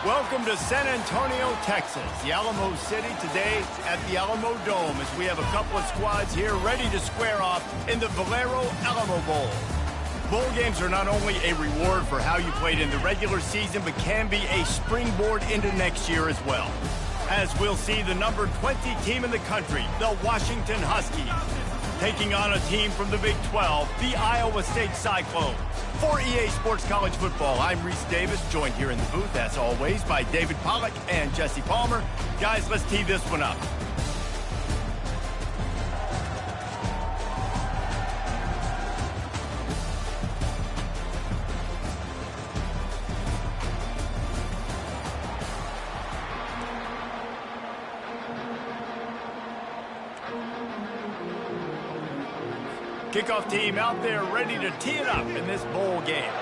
Welcome to San Antonio, Texas, the Alamo City today at the Alamo Dome as we have a couple of squads here ready to square off in the Valero Alamo Bowl. Bowl games are not only a reward for how you played in the regular season, but can be a springboard into next year as well. As we'll see the number 20 team in the country, the Washington Huskies, taking on a team from the Big 12, the Iowa State Cyclones. For EA Sports College Football, I'm Reese Davis, joined here in the booth, as always, by David Pollack and Jesse Palmer. Guys, let's tee this one up. Kickoff team out there ready to tee it up in this bowl game.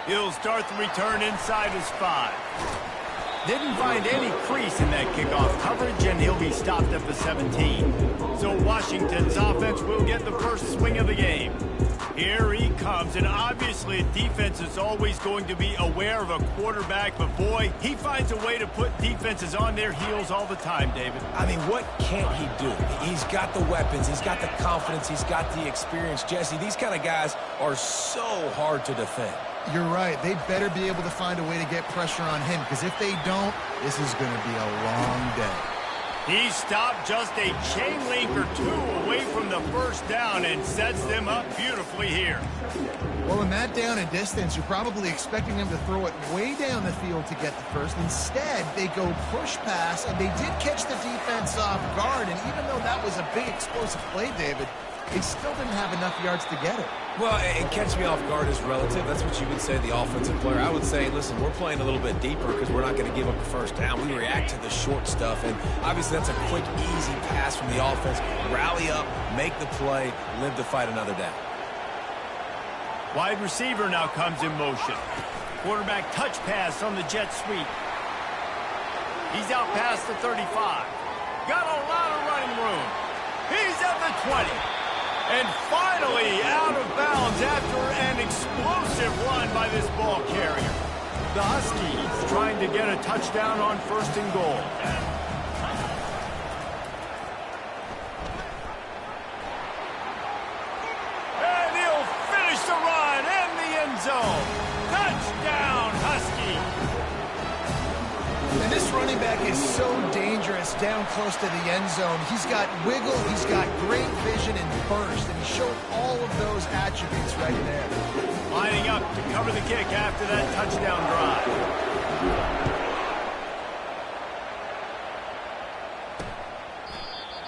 He'll start the return inside his 5. Didn't find any crease in that kickoff coverage, and he'll be stopped at the 17. So Washington's offense will get the first swing of the game. Here he comes, and obviously defense is always going to be aware of a quarterback, but boy, he finds a way to put defenses on their heels all the time, David. I mean, what can't he do? He's got the weapons, he's got the confidence, he's got the experience. Jesse, these kind of guys are so hard to defend. You're right. They better be able to find a way to get pressure on him, because if they don't, this is going to be a long day. He stopped just a chain link or two away from the first down and sets them up beautifully here. Well, in that down and distance, you're probably expecting them to throw it way down the field to get the first. Instead, they go push pass, and they did catch the defense off guard. And even though that was a big explosive play, David, they still didn't have enough yards to get it. Well, and catch me off guard is relative. That's what you would say, the offensive player. I would say, listen, we're playing a little bit deeper because we're not going to give up the first down. We react to the short stuff, and obviously that's a quick, easy pass from the offense. Rally up, make the play, live to fight another down. Wide receiver now comes in motion. Quarterback touch pass on the jet sweep. He's out past the 35. Got a lot of running room. He's at the 20. And finally out of bounds after an explosive run by this ball carrier. The Huskies trying to get a touchdown on 1st and goal. And he'll finish the run in the end zone. Touchdown, Huskies. And this running back is so dangerous down close to the end zone. He's got wiggle, he's got great vision and burst, and he showed all of those attributes right there. Lining up to cover the kick after that touchdown drive.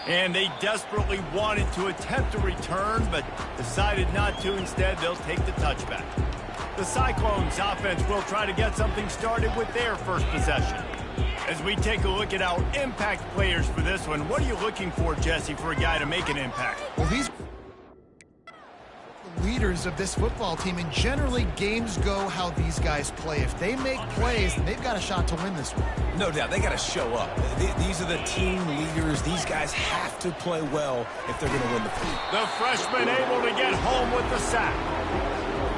And they desperately wanted to attempt a return, but decided not to. Instead, they'll take the touchback. The Cyclones offense will try to get something started with their first possession. As we take a look at our impact players for this one, what are you looking for, Jesse, for a guy to make an impact? Well, these leaders of this football team, and generally games go how these guys play. If they make plays, then they've got a shot to win this one. No doubt, they got to show up. These are the team leaders. These guys have to play well if they're going to win the field. The freshman able to get home with the sack.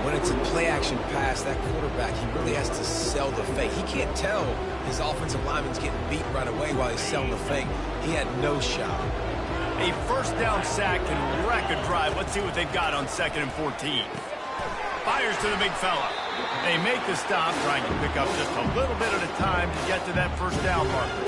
When it's a play-action pass, that quarterback, he really has to sell the fake. He can't tell his offensive lineman's getting beat right away while he's selling the fake. He had no shot. A first down sack can wreck a drive. Let's see what they've got on 2nd and 14. Fires to the big fella. They make the stop, trying to pick up just a little bit at a time to get to that first down marker.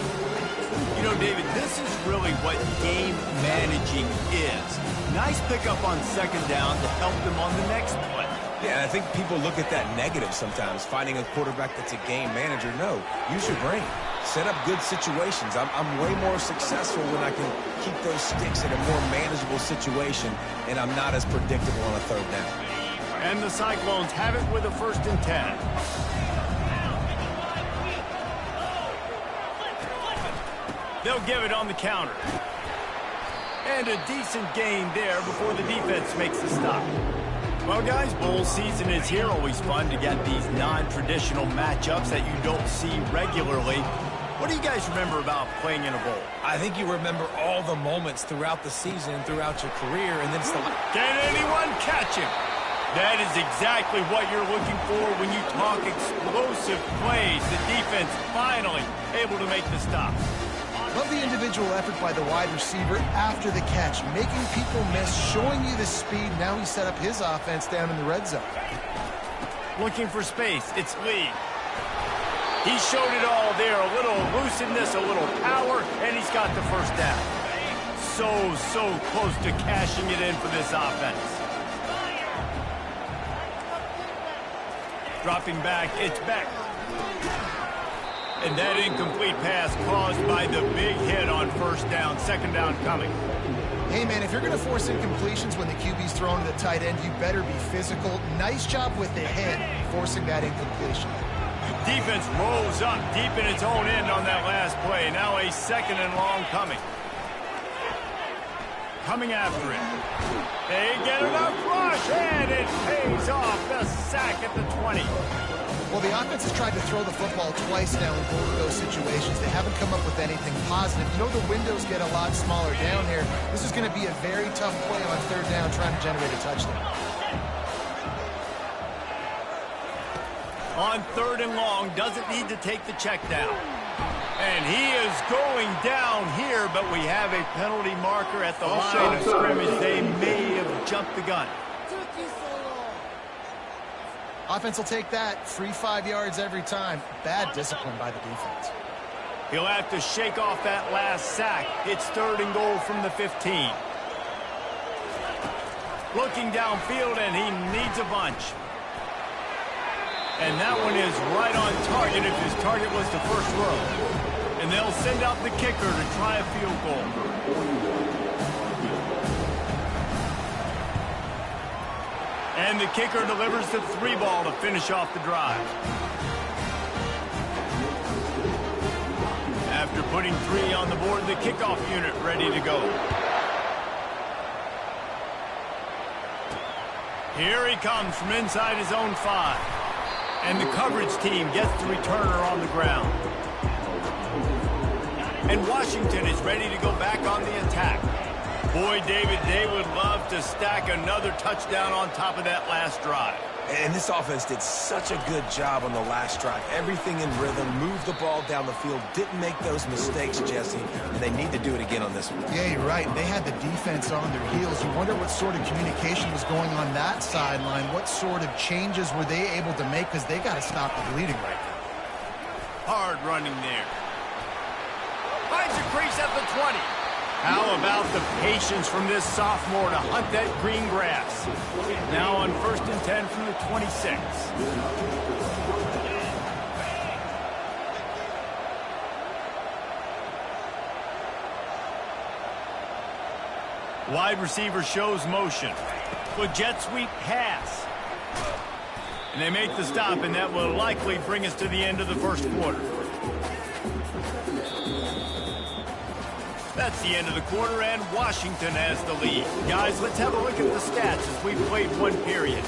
You know, David, this is really what game managing is. Nice pickup on 2nd down to help them on the next play. Yeah, and I think people look at that negative sometimes, finding a quarterback that's a game manager. No, use your brain. Set up good situations. I'm way more successful when I can keep those sticks in a more manageable situation, and I'm not as predictable on a 3rd down. And the Cyclones have it with a 1st and 10. They'll give it on the counter. And a decent gain there before the defense makes the stop. Well, guys, bowl season is here. Always fun to get these non-traditional matchups that you don't see regularly. What do you guys remember about playing in a bowl? I think you remember all the moments throughout the season, throughout your career, and then it's the... Can anyone catch him? That is exactly what you're looking for when you talk explosive plays. The defense finally able to make the stop. Love the individual effort by the wide receiver after the catch, making people miss, showing you the speed. Now he set up his offense down in the red zone. Looking for space. It's Lee. He showed it all there. A little elusiveness, a little power, and he's got the first down. So close to cashing it in for this offense. Dropping back, it's Beck. And that incomplete pass caused by the big hit on first down. Second down coming. Hey, man, if you're going to force incompletions when the QB's throwing to the tight end, you better be physical. Nice job with the hit, forcing that incompletion. Defense rolls up deep in its own end on that last play. Now a second and long coming. Coming after it. They get enough rush, and it pays off. The sack at the 20. Well, the offense has tried to throw the football twice now in both of those situations. They haven't come up with anything positive. You know, the windows get a lot smaller down here. This is going to be a very tough play on third down trying to generate a touchdown. On third and long, doesn't need to take the check down. And he is going down here, but we have a penalty marker at the line of scrimmage. They may have jumped the gun. Offense will take that. Free 5 yards every time. Bad discipline by the defense. He'll have to shake off that last sack. It's third and goal from the 15. Looking downfield, and he needs a bunch. And that one is right on target if his target was the first row. And they'll send out the kicker to try a field goal. And the kicker delivers the 3 ball to finish off the drive. After putting 3 on the board, the kickoff unit ready to go. Here he comes from inside his own 5. And the coverage team gets the returner on the ground. And Washington is ready to go back on the attack. Boy, David, they would love to stack another touchdown on top of that last drive. And this offense did such a good job on the last drive. Everything in rhythm, moved the ball down the field, didn't make those mistakes, Jesse, and they need to do it again on this one. Yeah, you're right. They had the defense on their heels. You wonder what sort of communication was going on that sideline. What sort of changes were they able to make, because they got to stop the bleeding right now. Hard running there. Finds a crease at the 20. How about the patience from this sophomore to hunt that green grass? Now on 1st and 10 from the 26. Wide receiver shows motion. With jet sweep pass. And they make the stop, and that will likely bring us to the end of the first quarter. That's the end of the quarter, and Washington has the lead. Guys, let's have a look at the stats as we've played one period.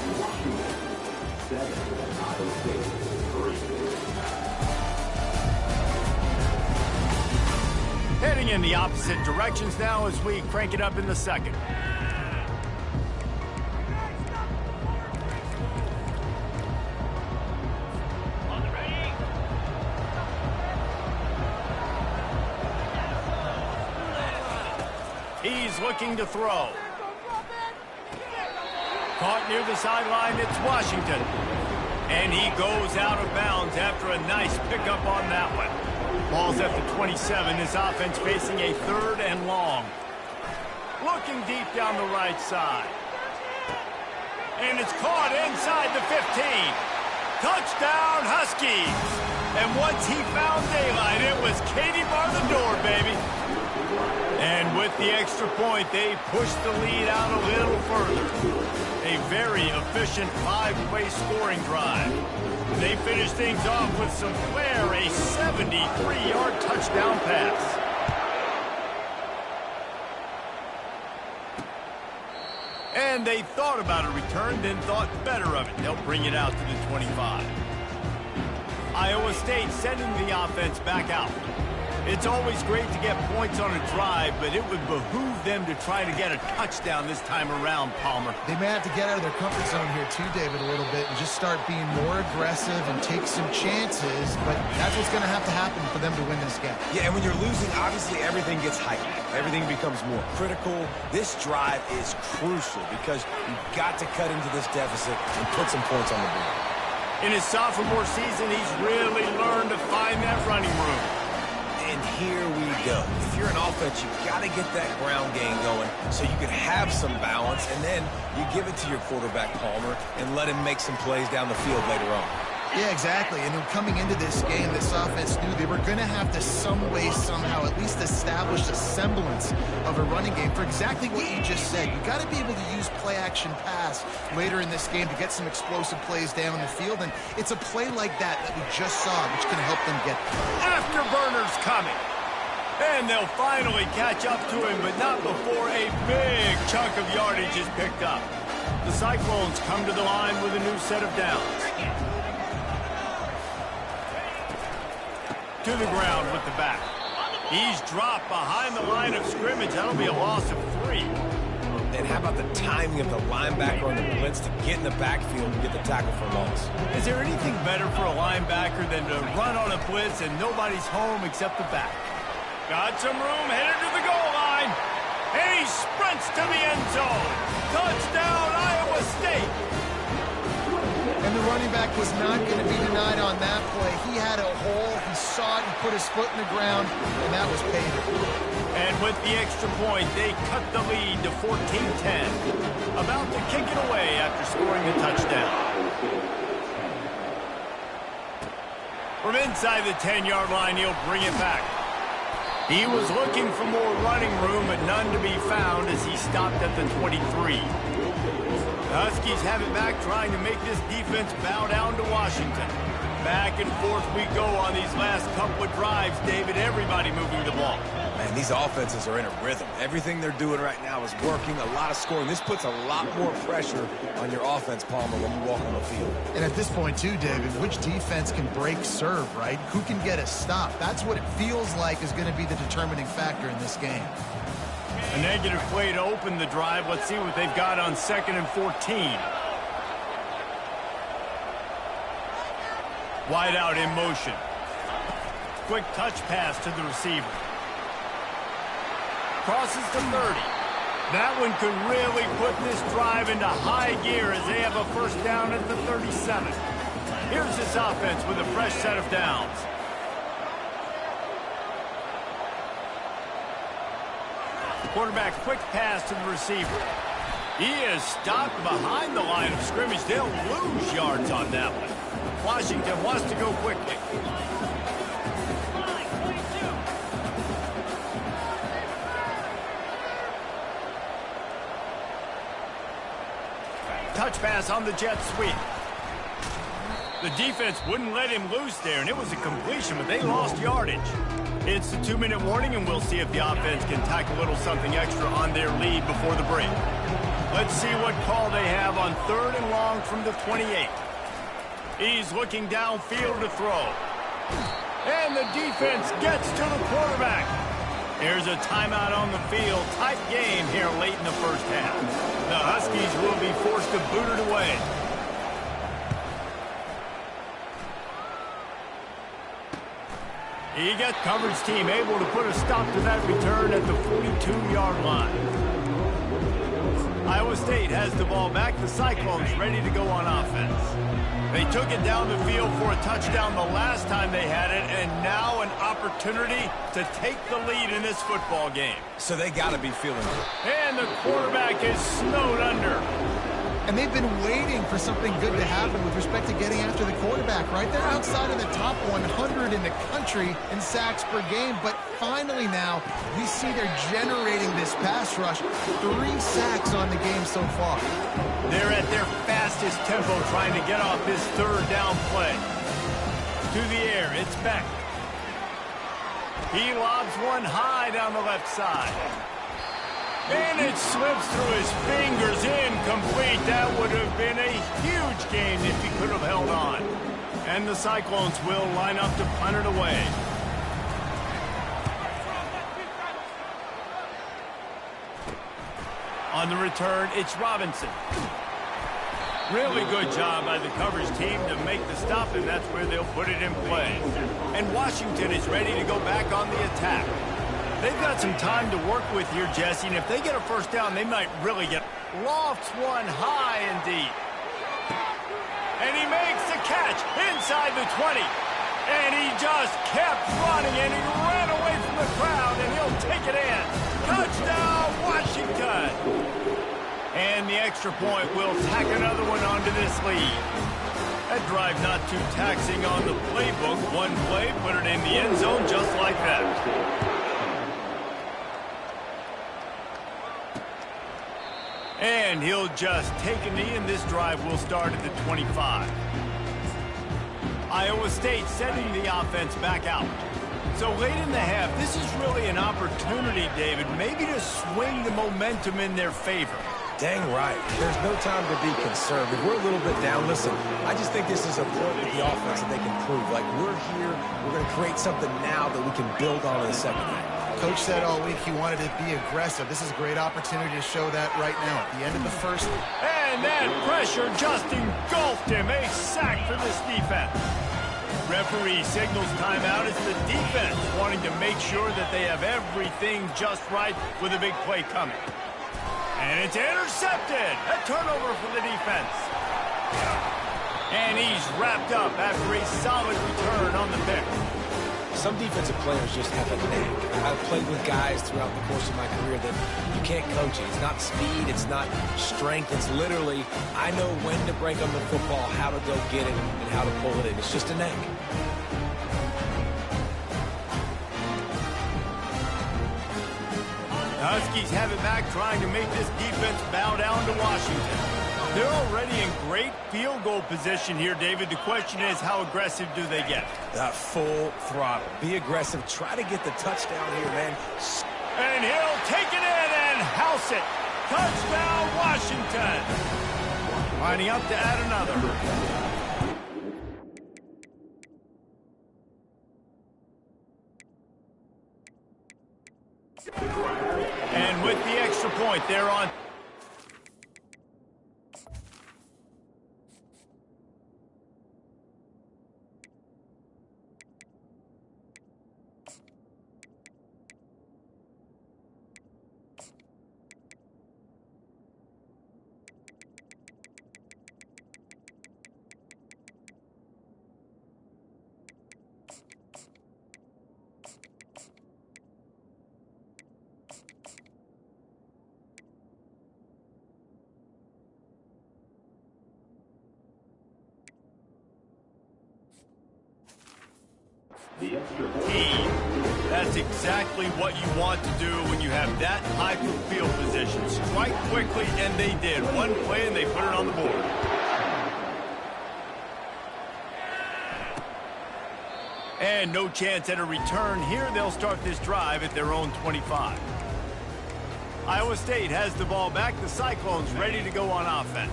Heading in the opposite directions now as we crank it up in the second. He's looking to throw. Caught near the sideline, it's Washington. And he goes out of bounds after a nice pickup on that one. Ball's at the 27. This offense facing a 3rd and long. Looking deep down the right side. And it's caught inside the 15. Touchdown, Huskies. And once he found daylight, it was Katie bar the door, baby. And with the extra point, they push the lead out a little further. A very efficient 5-way scoring drive. They finish things off with some flair, a 73-yard touchdown pass. And they thought about a return, then thought better of it. They'll bring it out to the 25. Iowa State sending the offense back out. It's always great to get points on a drive, but it would behoove them to try to get a touchdown this time around, Palmer. They may have to get out of their comfort zone here too, David, a little bit and just start being more aggressive and take some chances, but that's what's going to happen for them to win this game. Yeah, and when you're losing, obviously everything gets heightened. Everything becomes more critical. This drive is crucial because you've got to cut into this deficit and put some points on the board. In his sophomore season, he's really learned to find that running room. And here we go. If you're an offense, you've got to get that ground game going so you can have some balance, and then you give it to your quarterback, Palmer, and let him make some plays down the field later on. Yeah, exactly. And coming into this game, this offense knew they were going to have to some way, somehow, at least establish a semblance of a running game for exactly what you just said. You got to be able to use play-action pass later in this game to get some explosive plays down the field. And it's a play like that we just saw, which can help them get there. Afterburners coming. And they'll finally catch up to him, but not before a big chunk of yardage is picked up. The Cyclones come to the line with a new set of downs. To the ground with the back. He's dropped behind the line of scrimmage. That'll be a loss of 3. And how about the timing of the linebacker on the blitz to get in the backfield and get the tackle for loss? Is there anything better for a linebacker than to run on a blitz and nobody's home except the back? Got some room, headed to the goal line. And he sprints to the end zone. Touchdown, Iowa State. And the running back was not going to be denied on that play. He had a hole, he saw it, he put his foot in the ground, and that was paid. And with the extra point, they cut the lead to 14-10. About to kick it away after scoring a touchdown. From inside the 10-yard line, he'll bring it back. He was looking for more running room, but none to be found as he stopped at the 23. The Huskies have it back, trying to make this defense bow down to Washington. Back and forth we go on these last couple of drives, David. Everybody moving the ball. Man, these offenses are in a rhythm. Everything they're doing right now is working, a lot of scoring. This puts a lot more pressure on your offense, Palmer, when you walk on the field. And at this point, too, David, which defense can break serve, right? Who can get a stop? That's what it feels like is going to be the determining factor in this game. A negative play to open the drive. Let's see what they've got on 2nd and 14. Wide out in motion. Quick touch pass to the receiver. Crosses to 30. That one could really put this drive into high gear as they have a first down at the 37. Here's this offense with a fresh set of downs. Quarterback quick pass to the receiver. He is stopped behind the line of scrimmage. They'll lose yards on that one. Washington wants to go quickly. Touch pass on the jet sweep. The defense wouldn't let him loose there, and it was a completion, but they lost yardage. It's the 2-minute warning, and we'll see if the offense can tack a little something extra on their lead before the break. Let's see what call they have on 3rd and long from the 28. He's looking downfield to throw. And the defense gets to the quarterback. Here's a timeout on the field. Tight game here late in the first half. The Huskies will be forced to boot it away. He gets coverage team able to put a stop to that return at the 42-yard line. Iowa State has the ball back. The Cyclones ready to go on offense. They took it down the field for a touchdown the last time they had it, and now an opportunity to take the lead in this football game. So they got to be feeling good. And the quarterback is snowed under. And they've been waiting for something good to happen with respect to getting after the quarterback, right? They're outside of the top 100 in the country in sacks per game, but finally now we see they're generating this pass rush. 3 sacks on the game so far. They're at their fastest tempo trying to get off this 3rd down play. To the air, it's Beck. He lobs one high down the left side. And it slips through his fingers, incomplete. That would have been a huge gain if he could have held on. And the Cyclones will line up to punt it away. On the return, it's Robinson. Really good job by the coverage team to make the stop, and that's where they'll put it in play. And Washington is ready to go back on the attack. They've got some time to work with here, Jesse, and if they get a first down, they might really get... Lofts one high and deep. And he makes the catch inside the 20. And he just kept running, and he ran away from the crowd, and he'll take it in. Touchdown, Washington! And the extra point will tack another one onto this lead. That drive not too taxing on the playbook. One play, put it in the end zone just like that. And he'll just take a knee, and this drive will start at the 25. Iowa State sending the offense back out. So late in the half, this is really an opportunity, David, maybe to swing the momentum in their favor. Dang right. There's no time to be conservative. We're a little bit down. Listen, I just think this is a point with the offense that they can prove. Like, we're here, we're going to create something now that we can build on in the second half. Coach said all week he wanted to be aggressive. This is a great opportunity to show that right now at the end of the first. And that pressure just engulfed him. A sack for this defense. Referee signals timeout as the defense wanting to make sure that they have everything just right with a big play coming. And it's intercepted. A turnover for the defense. And he's wrapped up after a solid return on the pick. Some defensive players just have a knack. I've played with guys throughout the course of my career that you can't coach it. It's not speed, it's not strength. It's literally, I know when to break on the football, how to go get it, and how to pull it in. It's just a knack. Huskies have it back, trying to make this defense bow down to Washington. They're already in great field goal position here, David. The question is, how aggressive do they get? Full throttle. Be aggressive. Try to get the touchdown here, man. And he'll take it in and house it. Touchdown, Washington. Lining up to add another. And with the extra point, they're on. That's exactly what you want to do when you have that type of field position. Strike quickly, and they did. One play, and they put it on the board. And no chance at a return here. They'll start this drive at their own 25. Iowa State has the ball back. The Cyclones ready to go on offense.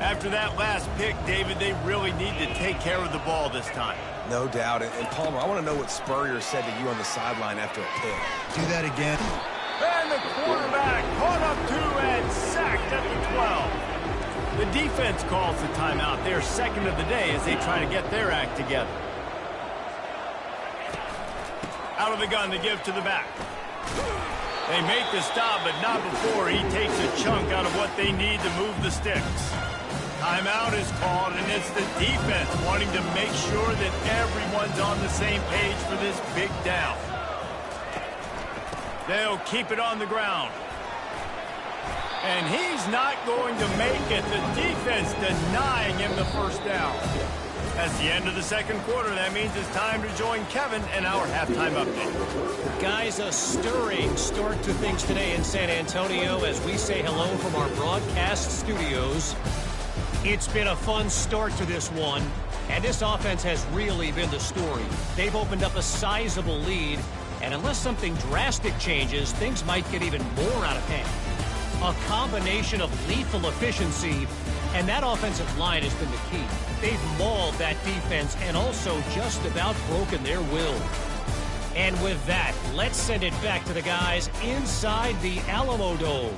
After that last pick, David, they really need to take care of the ball this time. No doubt. And Palmer, I want to know what Spurrier said to you on the sideline after a pick. Do that again. And the quarterback caught up to and sacked at the 12. The defense calls the timeout. Their second of the day as they try to get their act together. Out of the gun to give to the back. They make the stop, but not before he takes a chunk out of what they need to move the sticks. Timeout is called, and it's the defense wanting to make sure that everyone's on the same page for this big down. They'll keep it on the ground. And he's not going to make it. The defense denying him the first down. That's the end of the second quarter. That means it's time to join Kevin and our halftime update. Guys, a stirring start to things today in San Antonio as we say hello from our broadcast studios. It's been a fun start to this one, and this offense has really been the story. They've opened up a sizable lead, and unless something drastic changes, things might get even more out of hand. A combination of lethal efficiency, and that offensive line has been the key. They've mauled that defense and also just about broken their will. And with that, let's send it back to the guys inside the Alamo Dome.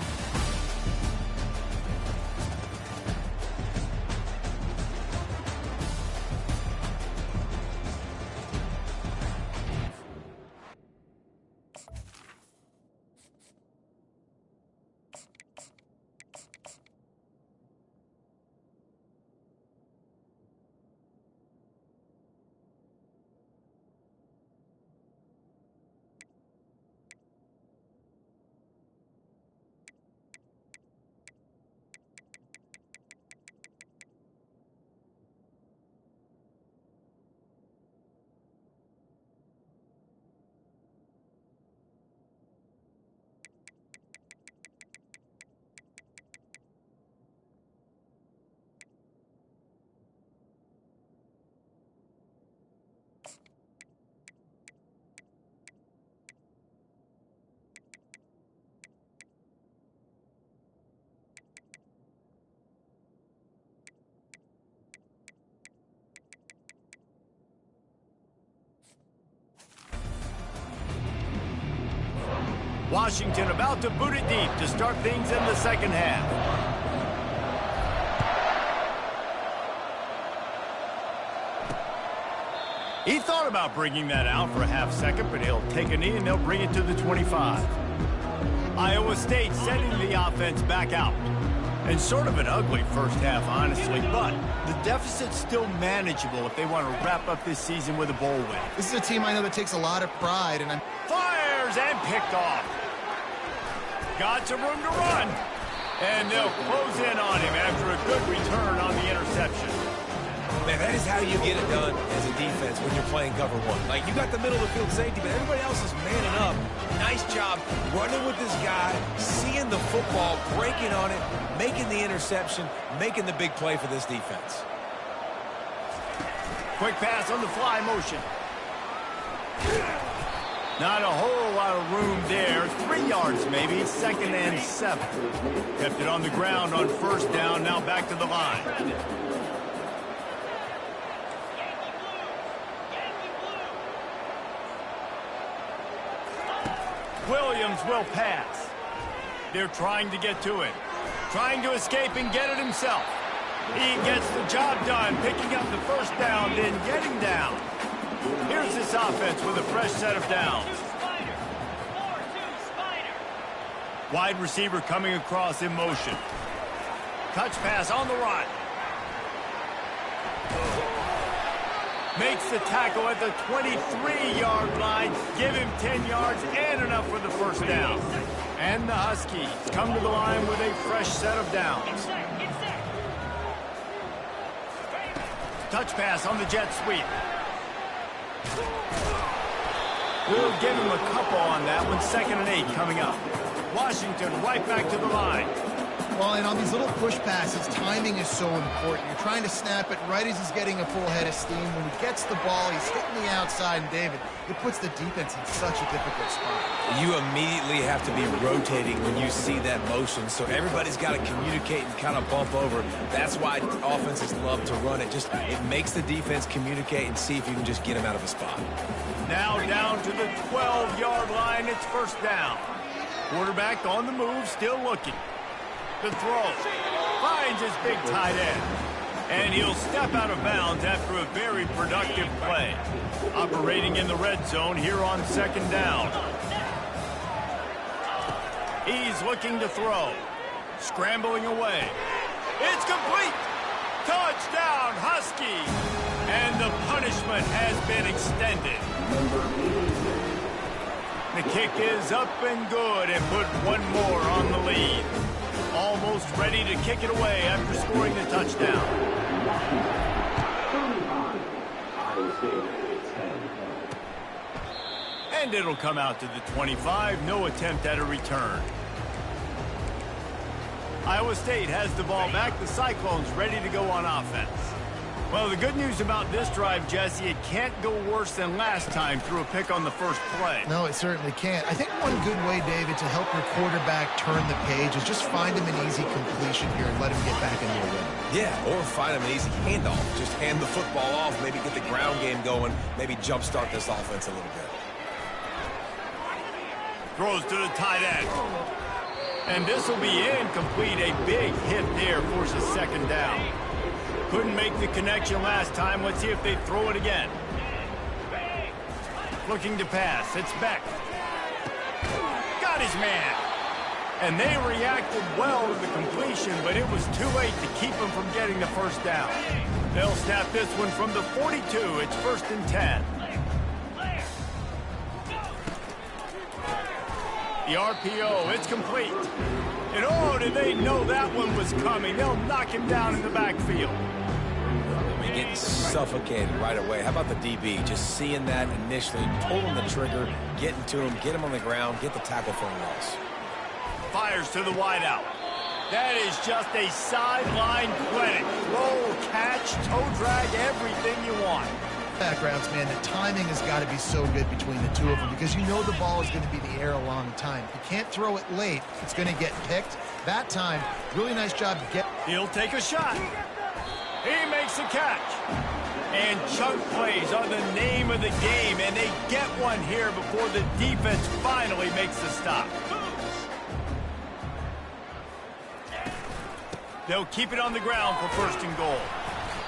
Washington about to boot it deep to start things in the second half. He thought about bringing that out for a half second, but he'll take a knee and they'll bring it to the 25. Iowa State sending the offense back out. And sort of an ugly first half, honestly, but the deficit's still manageable if they want to wrap up this season with a bowl win. This is a team I know that takes a lot of pride, and Fires and picked off. Got some room to run. And they'll close in on him after a good return on the interception. Man, that is how you get it done as a defense when you're playing cover one. Like, you got the middle of the field safety, but everybody else is manning up. Nice job running with this guy, seeing the football, breaking on it, making the interception, making the big play for this defense. Quick pass on the fly motion. Not a whole lot of room there. 3 yards maybe, 2nd and 7. Kept it on the ground on first down, now back to the line. Williams will pass. They're trying to get to it. Trying to escape and get it himself. He gets the job done, picking up the first down, then getting down. Here's this offense with a fresh set of downs. Wide receiver coming across in motion. Touch pass on the run. Makes the tackle at the 23-yard line. Give him 10 yards and enough for the first down. And the Huskies come to the line with a fresh set of downs. Touch pass on the jet sweep. We'll give him a couple on that one. 2nd and 8 coming up. Washington right back to the line. well, and on these little push passes, timing is so important. You're trying to snap it right as he's getting a full head of steam. When he gets the ball, he's hitting the outside, and David, it puts the defense in such a difficult spot. You immediately have to be rotating when you see that motion, so everybody's got to communicate and kind of bump over. That's why offenses love to run it. It makes the defense communicate and see if you can just get him out of a spot. Now down to the 12-yard line. It's first down. Quarterback on the move, still looking. The throw. Finds his big tight end. And he'll step out of bounds after a very productive play. Operating in the red zone here on second down. He's looking to throw. Scrambling away. It's complete. Touchdown, Husky. And the punishment has been extended. The kick is up and good and put one more on the lead. Almost ready to kick it away after scoring the touchdown. And it'll come out to the 25. No attempt at a return. Iowa State has the ball back. The Cyclones ready to go on offense. Well, the good news about this drive, Jesse, it can't go worse than last time through a pick on the first play. No, it certainly can't. I think one good way, David, to help your quarterback turn the page is just find him an easy completion here and let him get back into a rhythm. Yeah, or find him an easy handoff. Just hand the football off, maybe get the ground game going, maybe jumpstart this offense a little bit. Throws to the tight end. And this will be incomplete. A big hit there forces second down. Couldn't make the connection last time. Let's see if they throw it again. Looking to pass. It's Beck. Got his man. And they reacted well to the completion, but it was too late to keep him from getting the first down. They'll snap this one from the 42. It's 1st and 10. The RPO, it's complete. And oh, did they know that one was coming. They'll knock him down in the backfield. Getting suffocated right away. How about the DB? Just seeing that initially, pulling the trigger, getting to him, get him on the ground, get the tackle for a loss. Fires to the wideout. That is just a sideline clinic. Roll, catch, toe drag, everything you want. Backgrounds, man, the timing has got to be so good between the two of them because you know the ball is going to be in the air a long time. You can't throw it late. It's going to get picked. That time, really nice job to get. He'll take a shot. He makes a catch. And chunk plays are the name of the game, and they get one here before the defense finally makes the stop. They'll keep it on the ground for first and goal.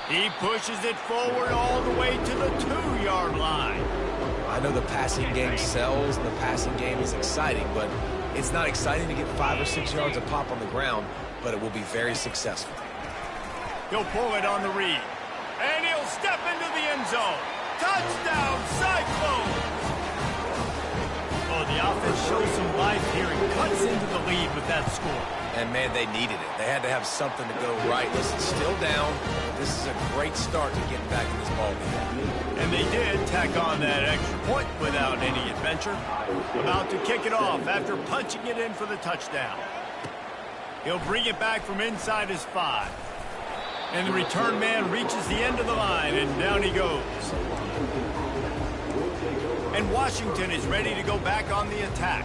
He pushes it forward all the way to the 2-yard line. I know the passing game sells and the passing game is exciting, but it's not exciting to get 5 or 6 yards a pop on the ground, but it will be very successful. He'll pull it on the read. And he'll step into the end zone. Touchdown, Cyclones! Oh, the offense shows some life here and cuts into the lead with that score. And, man, they needed it. They had to have something to go right. Listen, still down. This is a great start to getting back in this ballgame. And they did tack on that extra point without any adventure. About to kick it off after punching it in for the touchdown. He'll bring it back from inside his 5. And the return man reaches the end of the line, and down he goes. And Washington is ready to go back on the attack.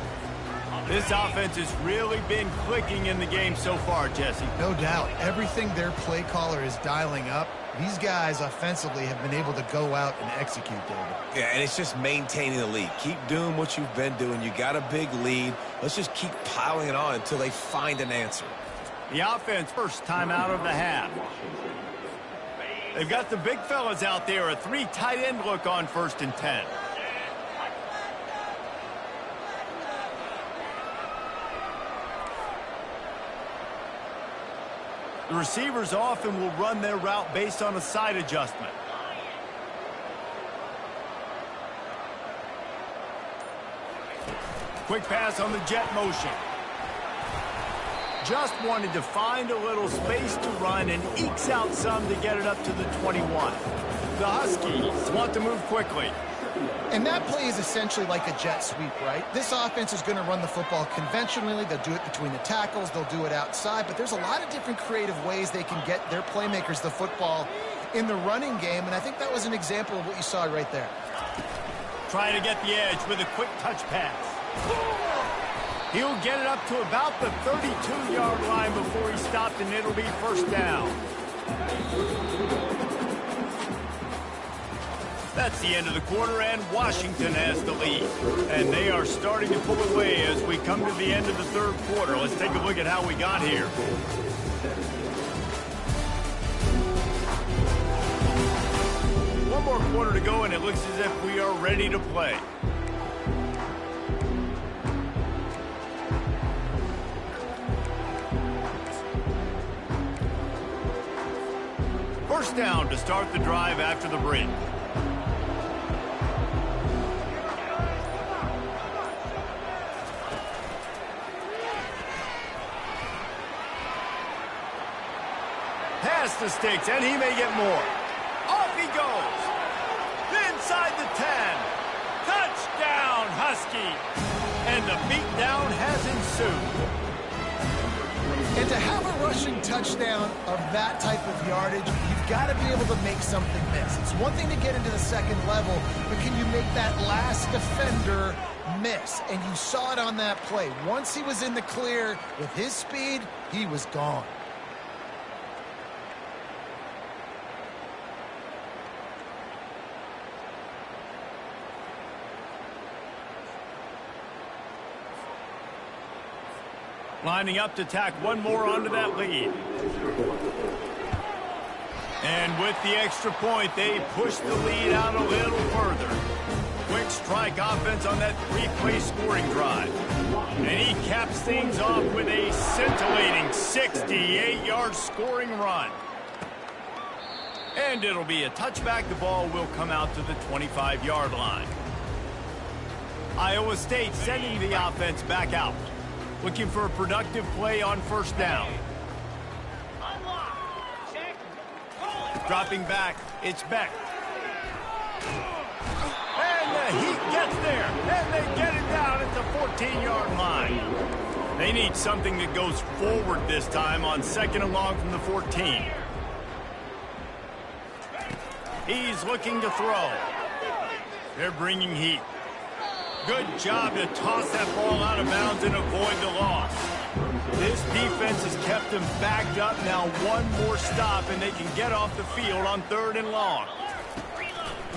This offense has really been clicking in the game so far, Jesse. No doubt. Everything their play caller is dialing up, these guys offensively have been able to go out and execute, David. Yeah, and it's just maintaining the lead. Keep doing what you've been doing. You got a big lead. Let's just keep piling it on until they find an answer. The offense first time out of the half. They've got the big fellas out there, a 3 tight end look on 1st and 10. The receivers often will run their route based on a side adjustment. Quick pass on the jet motion. Just wanted to find a little space to run and ekes out some to get it up to the 21. The Huskies want to move quickly. And that play is essentially like a jet sweep, right? This offense is going to run the football conventionally. They'll do it between the tackles. They'll do it outside. But there's a lot of different creative ways they can get their playmakers the football in the running game. And I think that was an example of what you saw right there. Trying to get the edge with a quick touch pass. He'll get it up to about the 32-yard line before he stopped, and it'll be first down. That's the end of the quarter, and Washington has the lead. And they are starting to pull away as we come to the end of the 3rd quarter. Let's take a look at how we got here. One more quarter to go, and it looks as if we are ready to play. First down to start the drive after the break. Past the sticks, and he may get more. Off he goes. Inside the 10. Touchdown, Husky. And the beatdown has ensued. And to have a rushing touchdown of that type of yardage, you've got to be able to make something miss. It's one thing to get into the 2nd level, but can you make that last defender miss? And you saw it on that play. Once he was in the clear with his speed, he was gone. Lining up to tack one more onto that lead. And with the extra point, they push the lead out a little further. Quick strike offense on that 3-play scoring drive. And he caps things off with a scintillating 68-yard scoring run. And it'll be a touchback. The ball will come out to the 25-yard line. Iowa State sending the offense back out. Looking for a productive play on first down. Dropping back, it's Beck. And the Heat gets there, and they get it down at the 14-yard line. They need something that goes forward this time on 2nd and long from the 14. He's looking to throw. They're bringing heat. Good job to toss that ball out of bounds and avoid the loss. This defense has kept them backed up. Now one more stop, and they can get off the field on 3rd and long.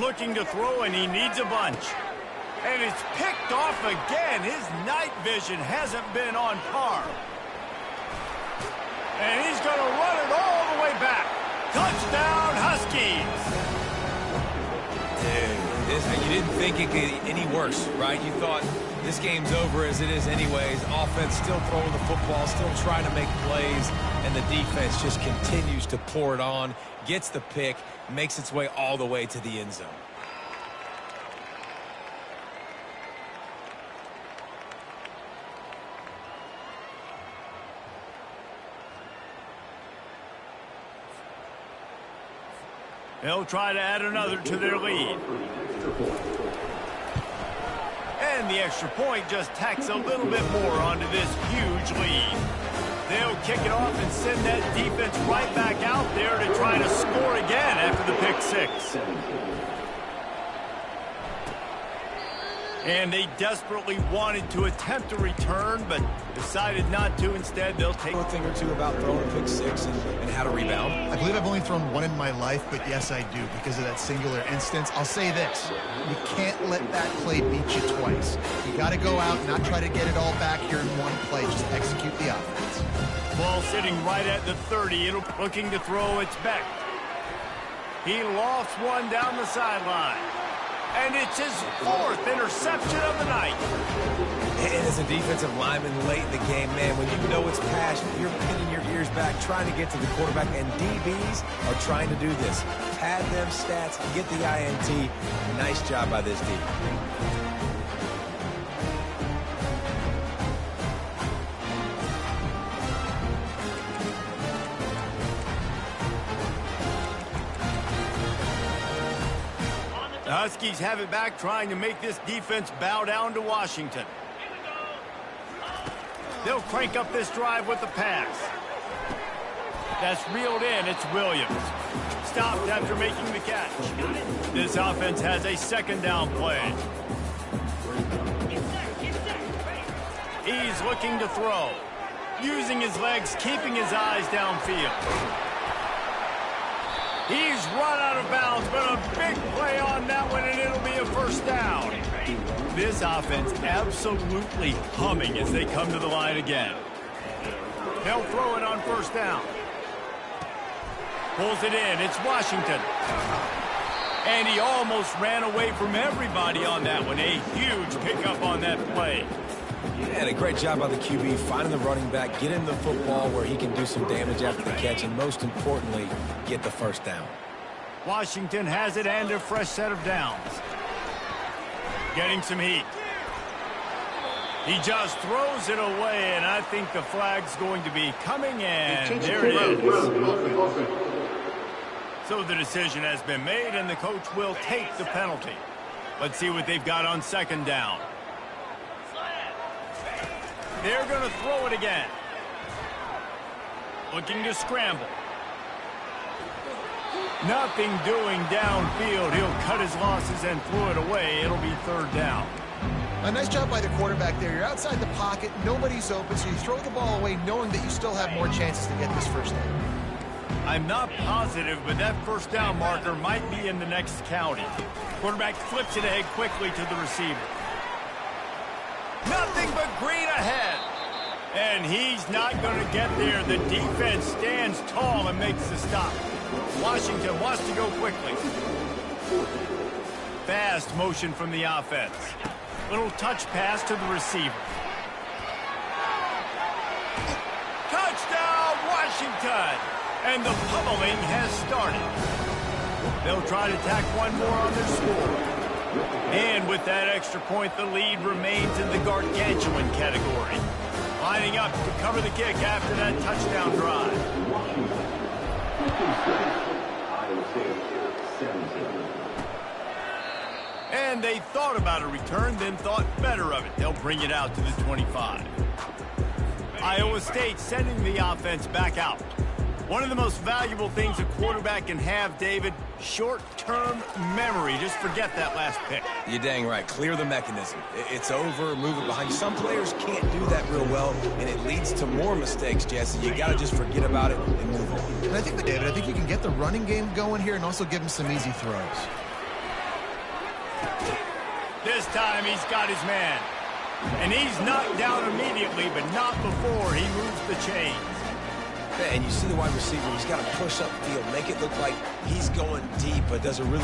looking to throw, and he needs a bunch. And it's picked off again. His night vision hasn't been on par. And he's going to run it all the way back. Touchdown, Huskies. Dude, you didn't think it could get any worse, right? You thought this game's over as it is anyways. Offense still throwing the football, still trying to make plays, and the defense just continues to pour it on, gets the pick, makes its way all the way to the end zone. They'll try to add another to their lead. And the extra point just tacks a little bit more onto this huge lead. They'll kick it off and send that defense right back out there to try to score again after the pick six. And they desperately wanted to attempt a return, but decided not to. Instead, they'll take a thing or two about throwing a pick six and how to rebound. I believe I've only thrown one in my life, but yes, I do, because of that singular instance. I'll say this. You can't let that play beat you twice. You got to go out and not try to get it all back here in one play. Just execute the offense. Ball sitting right at the 30. It'll looking to throw. It's Beck. He lofts one down the sideline. And it's his fourth interception of the night. And as a defensive lineman late in the game, man, when you know it's passion, you're pinning your ears back, trying to get to the quarterback, and DBs are trying to do this. Pad them stats, get the INT. Nice job by this D. The Huskies have it back, trying to make this defense bow down to Washington. They'll crank up this drive with the pass. That's reeled in. It's Williams. Stopped after making the catch. This offense has a second down play. He's looking to throw. Using his legs, keeping his eyes downfield. He's run out of bounds, but a big play on that one, and it'll be a first down. This offense absolutely humming as they come to the line again. They'll throw it on first down. Pulls it in. It's Washington. And he almost ran away from everybody on that one. A huge pickup on that play. And a great job by the QB, finding the running back, getting the football where he can do some damage after the catch, and most importantly, get the first down. Washington has it and a fresh set of downs. Getting some heat. He just throws it away, and I think the flag's going to be coming, and there it is. So the decision has been made, and the coach will take the penalty. Let's see what they've got on second down. They're going to throw it again. Looking to scramble. Nothing doing downfield. He'll cut his losses and throw it away. It'll be third down. A nice job by the quarterback there. You're outside the pocket. Nobody's open, so you throw the ball away knowing that you still have more chances to get this first down. I'm not positive, but that first down marker might be in the next county. Quarterback flips it ahead quickly to the receiver. Nothing but green ahead. And he's not going to get there. The defense stands tall and makes the stop. Washington wants to go quickly. Fast motion from the offense. Little touch pass to the receiver. Touchdown, Washington! And the pummeling has started. They'll try to tack one more on their score. And with that extra point, the lead remains in the gargantuan category. Lining up to cover the kick after that touchdown drive. And they thought about a return, then thought better of it. They'll bring it out to the 25. Iowa State sending the offense back out. One of the most valuable things a quarterback can have, David, short-term memory. Just forget that last pick. You're dang right. Clear the mechanism. It's over, move it behind. Some players can't do that real well, and it leads to more mistakes, Jesse. You got to just forget about it and move on. And I think, David, you can get the running game going here and also give him some easy throws. This time he's got his man. And he's knocked down immediately, but not before he moves the chains. And you see the wide receiver, he's got to push up field, make it look like he's going deep, but does a really